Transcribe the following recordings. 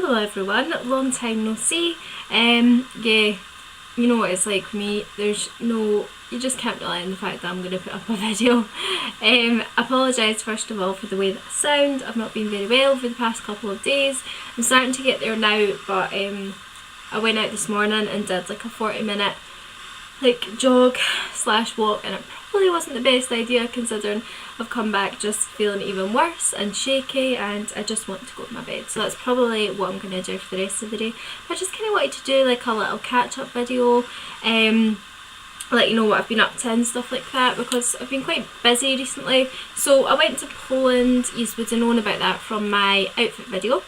Hello everyone, long time no see. Yeah, you know what it's like for me, you just can't rely on the fact that I'm going to put up a video. Apologise first of all for the way that I sound. I've not been very well for the past couple of days. I'm starting to get there now, but I went out this morning and did like a 40-minute jog slash walk, and it probably wasn't the best idea considering I've come back just feeling even worse and shaky, and I just want to go to my bed. So that's probably what I'm going to do for the rest of the day. I just kind of wanted to do like a little catch up video, let you know what I've been up to and stuff like that, because I've been quite busy recently. So I went to Poland. You would have known about that from my outfit video.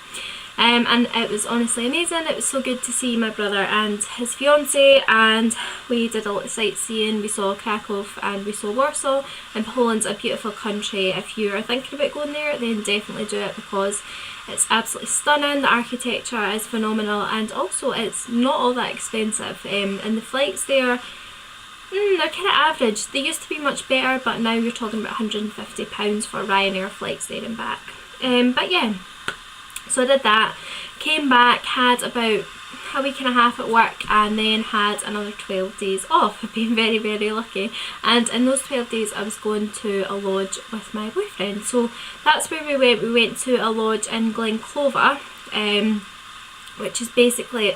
And it was honestly amazing. It was so good to see my brother and his fiance, and we did a lot of sightseeing. We saw Krakow and we saw Warsaw, and Poland's a beautiful country. If you are thinking about going there, then definitely do it, because it's absolutely stunning. The architecture is phenomenal, and also it's not all that expensive, and the flights there, they're kind of average. They used to be much better, but now you're talking about £150 for Ryanair flights there and back. But yeah, so I did that, came back, had about a week and a half at work, and then had another 12 days off. I've been very, very lucky, and in those 12 days I was going to a lodge with my boyfriend. So that's where we went. We went to a lodge in Glenclover, which is basically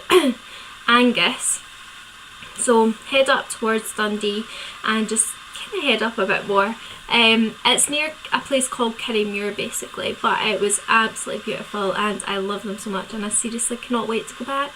Angus. So head up towards Dundee and just kind of head up a bit more. It's near a place called Kirriemuir basically, but it was absolutely beautiful and I love them so much, and I seriously cannot wait to go back.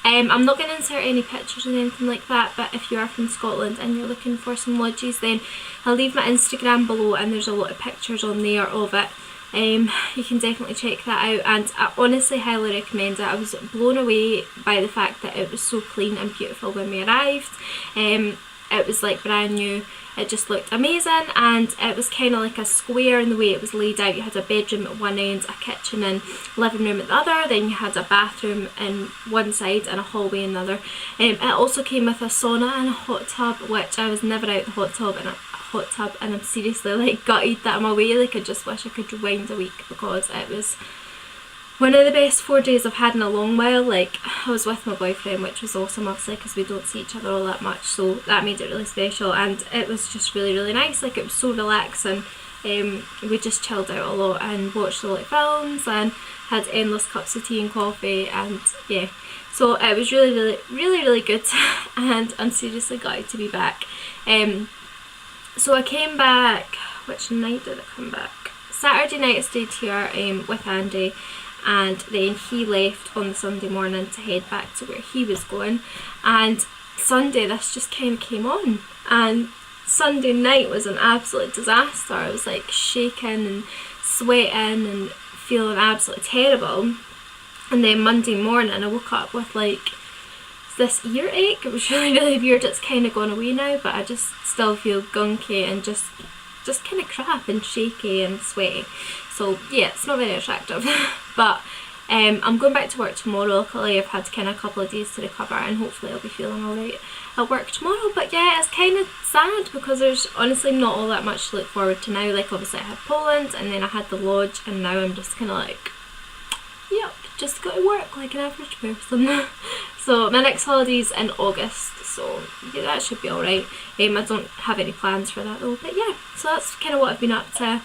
I'm not going to insert any pictures or anything like that, but if you are from Scotland and you're looking for some lodges, then I'll leave my Instagram below, and there's a lot of pictures on there of it. You can definitely check that out, and I honestly highly recommend it. I was blown away by the fact that it was so clean and beautiful when we arrived. It was like brand new. It just looked amazing, and it was kind of like a square in the way it was laid out. You had a bedroom at one end, a kitchen and living room at the other, then you had a bathroom in one side and a hallway in the other. It also came with a sauna and a hot tub, which I was never out the hot tub, and I'm seriously like gutted that I'm away. Like I just wish I could rewind a week, because it was one of the best 4 days I've had in a long while. Like, I was with my boyfriend, which was awesome obviously because we don't see each other all that much, so that made it really special, and it was just really, really nice. Like, it was so relaxing. We just chilled out a lot and watched a lot of films and had endless cups of tea and coffee, and yeah, so it was really, really, really, really good and I'm seriously gutted to be back. So I came back, which night did I come back? Saturday night I stayed here with Andy, and then he left on the Sunday morning to head back to where he was going, and Sunday this just kind of came on, and Sunday night was an absolute disaster. I was like shaking and sweating and feeling absolutely terrible, and then Monday morning I woke up with like this earache. It was really, really weird. It's kind of gone away now, but I just still feel gunky and just kind of crap and shaky and sweaty. So yeah, it's not very attractive. But I'm going back to work tomorrow. Luckily I've had kind of a couple of days to recover, and hopefully I'll be feeling alright at work tomorrow. But yeah, it's kind of sad because there's honestly not all that much to look forward to now. Like, obviously I had Poland, and then I had the lodge, and now I'm just kind of like, yep, just go to work like an average person. So my next holiday's in August, so yeah, that should be alright. I don't have any plans for that though, but yeah, so that's kind of what I've been up to.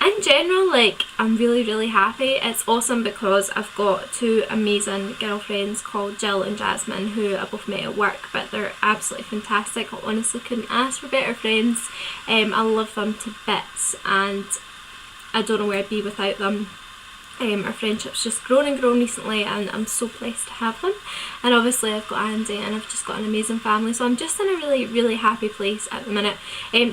In general, like, I'm really, really happy. It's awesome because I've got two amazing girlfriends called Jill and Jasmine, who I both met at work, but they're absolutely fantastic. I honestly couldn't ask for better friends. I love them to bits, and I don't know where I'd be without them. Our friendship's just grown and grown recently, and I'm so blessed to have them. And obviously I've got Andy, and I've just got an amazing family, so I'm just in a really, really happy place at the minute.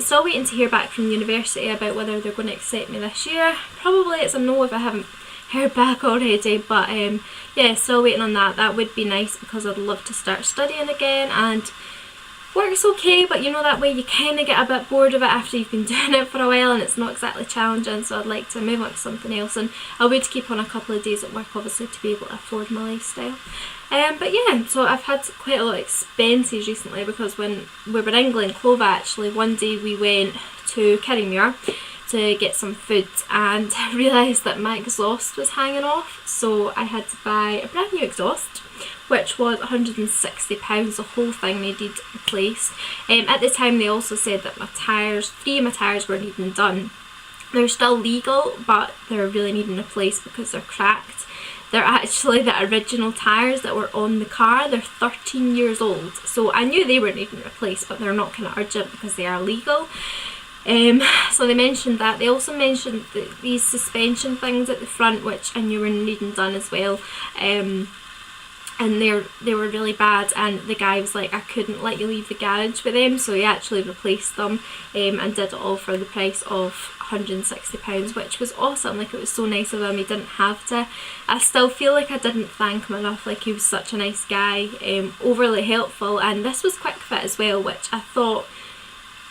Still waiting to hear back from university about whether they're going to accept me this year. Probably it's a no if I haven't heard back already, but yeah, still waiting on that. That would be nice because I'd love to start studying again, and work's okay, but you know, that way you kind of get a bit bored of it after you've been doing it for a while, and it's not exactly challenging, so I'd like to move on to something else. And I would keep on a couple of days at work obviously to be able to afford my lifestyle. But yeah, so I've had quite a lot of expenses recently, because when we were in Glenclover, actually one day we went to Kirriemuir to get some food and realised that my exhaust was hanging off, so I had to buy a brand new exhaust, which was £160. The whole thing needed replaced. At the time they also said that my tyres, 3 of my tyres were needing done. They're still legal, but they're really needing replaced because they're cracked. They're actually the original tyres that were on the car. They're 13 years old, so I knew they were needing replaced, but they're not kind of urgent because they are legal. So they mentioned that. They also mentioned these suspension things at the front, which I knew were needing done as well. And they were really bad, and the guy was like, I couldn't let you leave the garage with them, so he actually replaced them and did it all for the price of £160, which was awesome. Like, it was so nice of him. He didn't have to. I still feel like I didn't thank him enough. Like, he was such a nice guy, overly helpful, and this was quick fit as well, which I thought,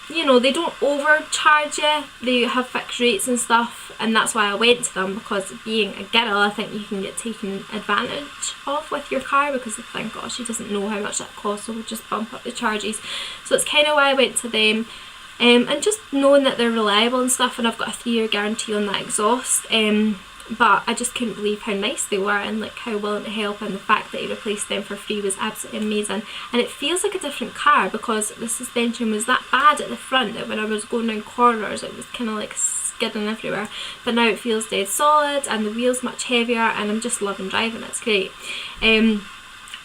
you know, they don't overcharge you, they have fixed rates and stuff, and that's why I went to them, because being a girl, I think you can get taken advantage of with your car, because they think, oh, she doesn't know how much that costs, so we'll just bump up the charges. So it's kind of why I went to them, and just knowing that they're reliable and stuff, and I've got a 3-year guarantee on that exhaust. But I just couldn't believe how nice they were, and like how willing to help, and the fact that he replaced them for free was absolutely amazing. And it feels like a different car, because the suspension was that bad at the front that when I was going down corners it was kind of like skidding everywhere, but now it feels dead solid, and the wheel's much heavier, and I'm just loving driving. It's great. And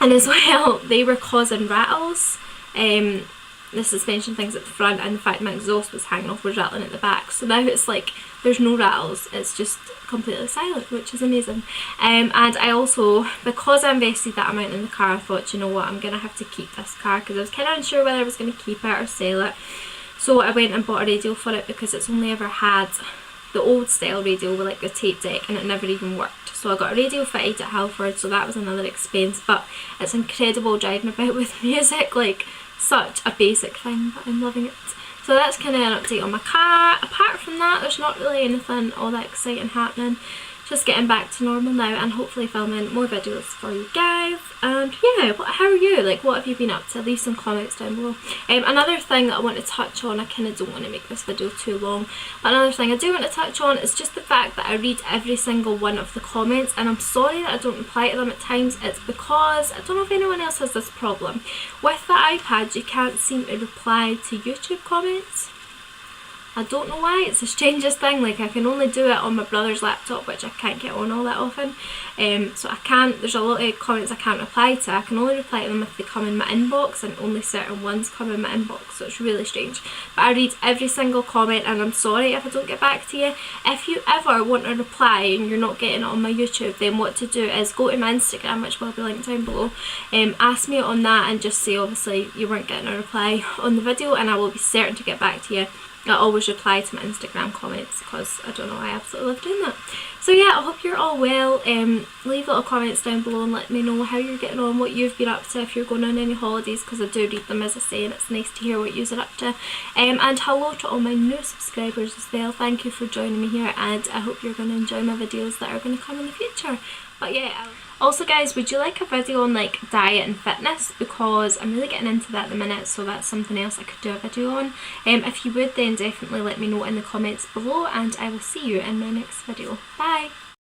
as well, they were causing rattles. The suspension things at the front, and the fact my exhaust was hanging off was rattling at the back. So now it's like there's no rattles, it's just completely silent, which is amazing. And I also, because I invested that amount in the car, I thought, you know what, I'm going to have to keep this car, because I was kind of unsure whether I was going to keep it or sell it. So I went and bought a radio for it, because it's only ever had the old style radio with like the tape deck, and it never even worked. So I got a radio fitted at Halford, so that was another expense, but it's incredible driving about with music. Like, such a basic thing, but I'm loving it. So that's kind of an update on my car. Apart from that, there's not really anything all that exciting happening. Just getting back to normal now, and hopefully filming more videos for you guys. And yeah, how are you? Like, what have you been up to? Leave some comments down below. Another thing that I want to touch on, I kind of don't want to make this video too long, but another thing I do want to touch on is just the fact that I read every single one of the comments, and I'm sorry that I don't reply to them at times. It's because, I don't know if anyone else has this problem, with the iPad you can't seem to reply to YouTube comments. I don't know why, it's the strangest thing. Like, I can only do it on my brother's laptop, which I can't get on all that often. So I can't, there's a lot of comments I can't reply to. I can only reply to them if they come in my inbox, and only certain ones come in my inbox, so it's really strange. But I read every single comment, and I'm sorry if I don't get back to you. If you ever want a reply and you're not getting it on my YouTube, then what to do is go to my Instagram, which will be linked down below. Ask me on that, and just say obviously you weren't getting a reply on the video, and I will be certain to get back to you. I always reply to my Instagram comments, because I don't know, I absolutely love doing that. So yeah, I hope you're all well. Leave little comments down below and let me know how you're getting on, what you've been up to, if you're going on any holidays, because I do read them, as I say, and it's nice to hear what you're up to. And hello to all my new subscribers as well. Thank you for joining me here, and I hope you're going to enjoy my videos that are going to come in the future. But yeah, also guys, would you like a video on like diet and fitness, because I'm really getting into that at the minute, so that's something else I could do a video on. If you would, then definitely let me know in the comments below, and I will see you in my next video. Bye!